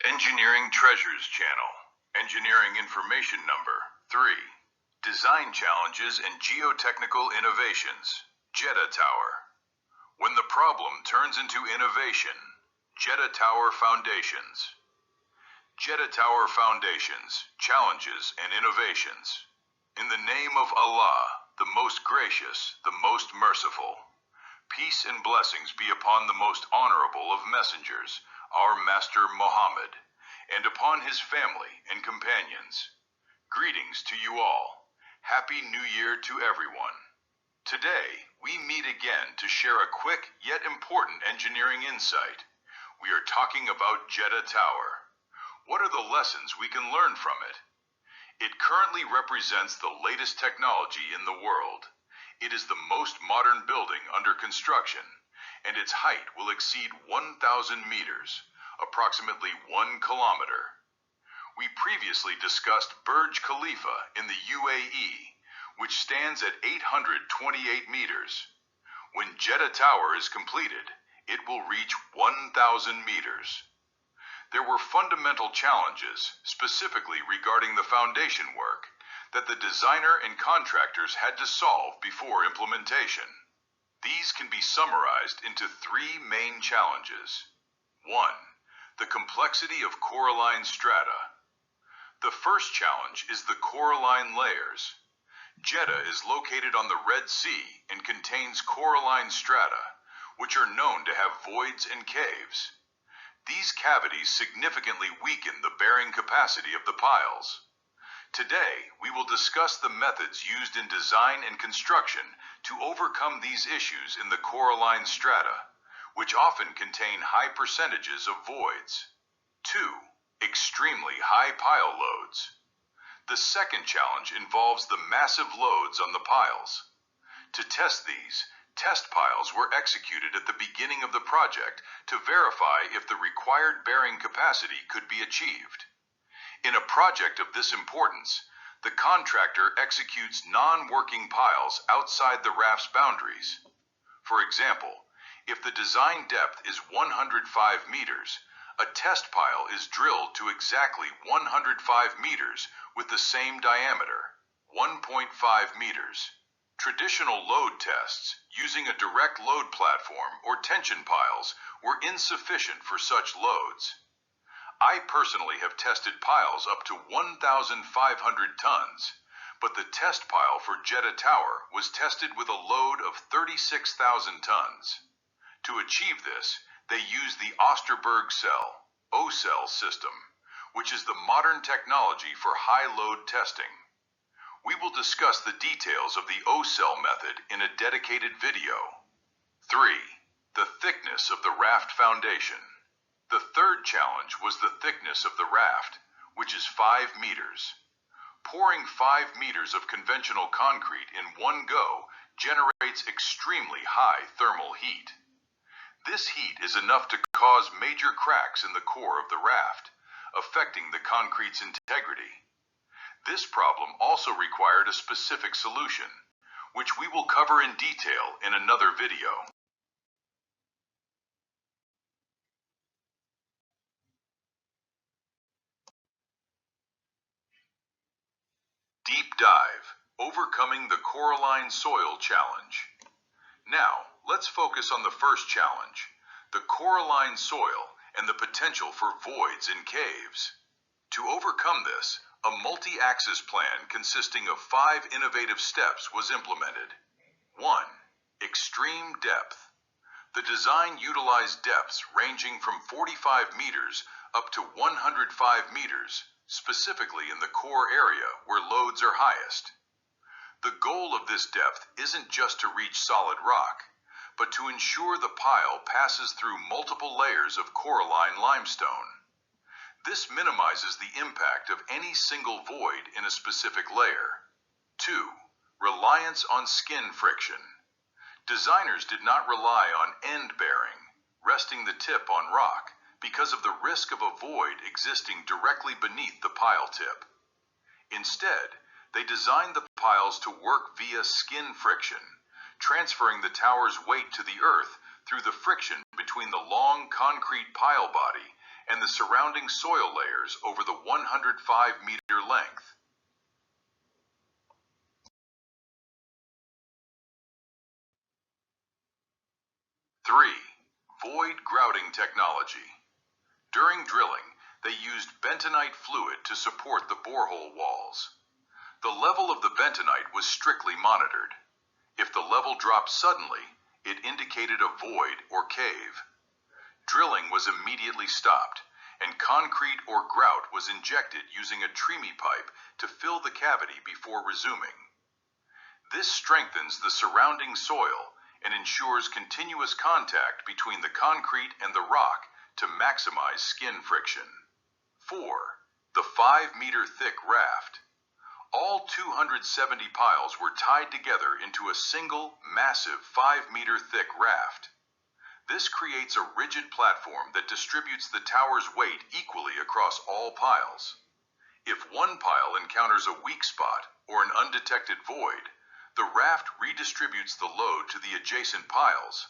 Engineering Treasures Channel. Engineering Information Number 3. Design Challenges and Geotechnical Innovations. Jeddah Tower. When the problem turns into innovation. Jeddah Tower Foundations. Jeddah Tower Foundations, Challenges and Innovations. In the name of Allah, the most gracious, the most merciful. Peace and blessings be upon the most honorable of messengers, our Master Muhammad, and upon his family and companions. Greetings to you all. Happy New Year to everyone. Today, we meet again to share a quick yet important engineering insight. We are talking about Jeddah Tower. What are the lessons we can learn from it? It currently represents the latest technology in the world. It is the most modern building under construction, and its height will exceed 1,000 meters, approximately 1 kilometer. We previously discussed Burj Khalifa in the UAE, which stands at 828 meters. When Jeddah Tower is completed, it will reach 1,000 meters. There were fundamental challenges, specifically regarding the foundation work, that the designer and contractors had to solve before implementation. These can be summarized into 3 main challenges. 1. The complexity of Coralline strata. The first challenge is the Coralline layers. Jeddah is located on the Red Sea and contains coralline strata, which are known to have voids and caves. These cavities significantly weaken the bearing capacity of the piles. Today, we will discuss the methods used in design and construction to overcome these issues in the coralline strata, which often contain high percentages of voids. 2. Extremely high pile loads. The second challenge involves the massive loads on the piles. To test these, test piles were executed at the beginning of the project to verify if the required bearing capacity could be achieved. In a project of this importance, the contractor executes non-working piles outside the raft's boundaries. For example, if the design depth is 105 meters, a test pile is drilled to exactly 105 meters with the same diameter, 1.5 meters. Traditional load tests, using a direct load platform or tension piles, were insufficient for such loads. I personally have tested piles up to 1,500 tons, but the test pile for Jeddah Tower was tested with a load of 36,000 tons. To achieve this, they used the Osterberg cell, O-cell system, which is the modern technology for high-load testing. We will discuss the details of the O-cell method in a dedicated video. 3. The thickness of the raft foundation. The third challenge was the thickness of the raft, which is 5 meters. Pouring 5 meters of conventional concrete in one go generates extremely high thermal heat. This heat is enough to cause major cracks in the core of the raft, affecting the concrete's integrity. This problem also required a specific solution, which we will cover in detail in another video. Deep dive, overcoming the Coralline soil challenge. Now, let's focus on the first challenge, the coralline soil and the potential for voids in caves. To overcome this, a multi-axis plan consisting of 5 innovative steps was implemented. 1. Extreme depth. The design utilized depths ranging from 45 meters up to 105 meters, specifically in the core area where loads are highest. The goal of this depth isn't just to reach solid rock, but to ensure the pile passes through multiple layers of coralline limestone. This minimizes the impact of any single void in a specific layer. 2. Reliance on skin friction. Designers did not rely on end bearing, resting the tip on rock, because of the risk of a void existing directly beneath the pile tip. Instead, they designed the piles to work via skin friction, transferring the tower's weight to the earth through the friction between the long concrete pile body and the surrounding soil layers over the 105-meter length. 3. Void grouting technology. During drilling, they used bentonite fluid to support the borehole walls. The level of the bentonite was strictly monitored. If the level dropped suddenly, it indicated a void or cave. Drilling was immediately stopped, and concrete or grout was injected using a treme pipe to fill the cavity before resuming. This strengthens the surrounding soil and ensures continuous contact between the concrete and the rock to maximize skin friction. 4. The 5-meter thick raft. All 270 piles were tied together into a single, massive 5-meter thick raft. This creates a rigid platform that distributes the tower's weight equally across all piles. If one pile encounters a weak spot or an undetected void, the raft redistributes the load to the adjacent piles,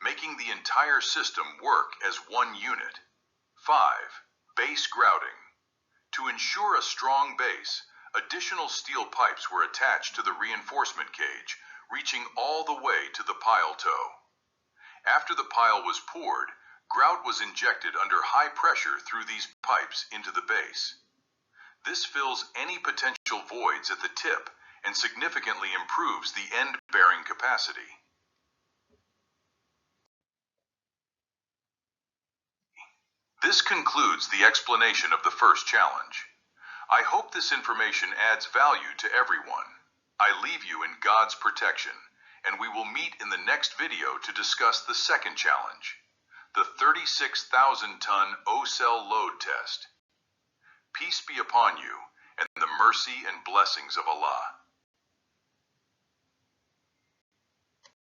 making the entire system work as one unit. 5. Base grouting. To ensure a strong base, additional steel pipes were attached to the reinforcement cage, reaching all the way to the pile toe. After the pile was poured, grout was injected under high pressure through these pipes into the base. This fills any potential voids at the tip and significantly improves the end-bearing capacity. This concludes the explanation of the first challenge. I hope this information adds value to everyone. I leave you in God's protection, and we will meet in the next video to discuss the second challenge, the 36,000-ton O-cell load test. Peace be upon you, and the mercy and blessings of Allah.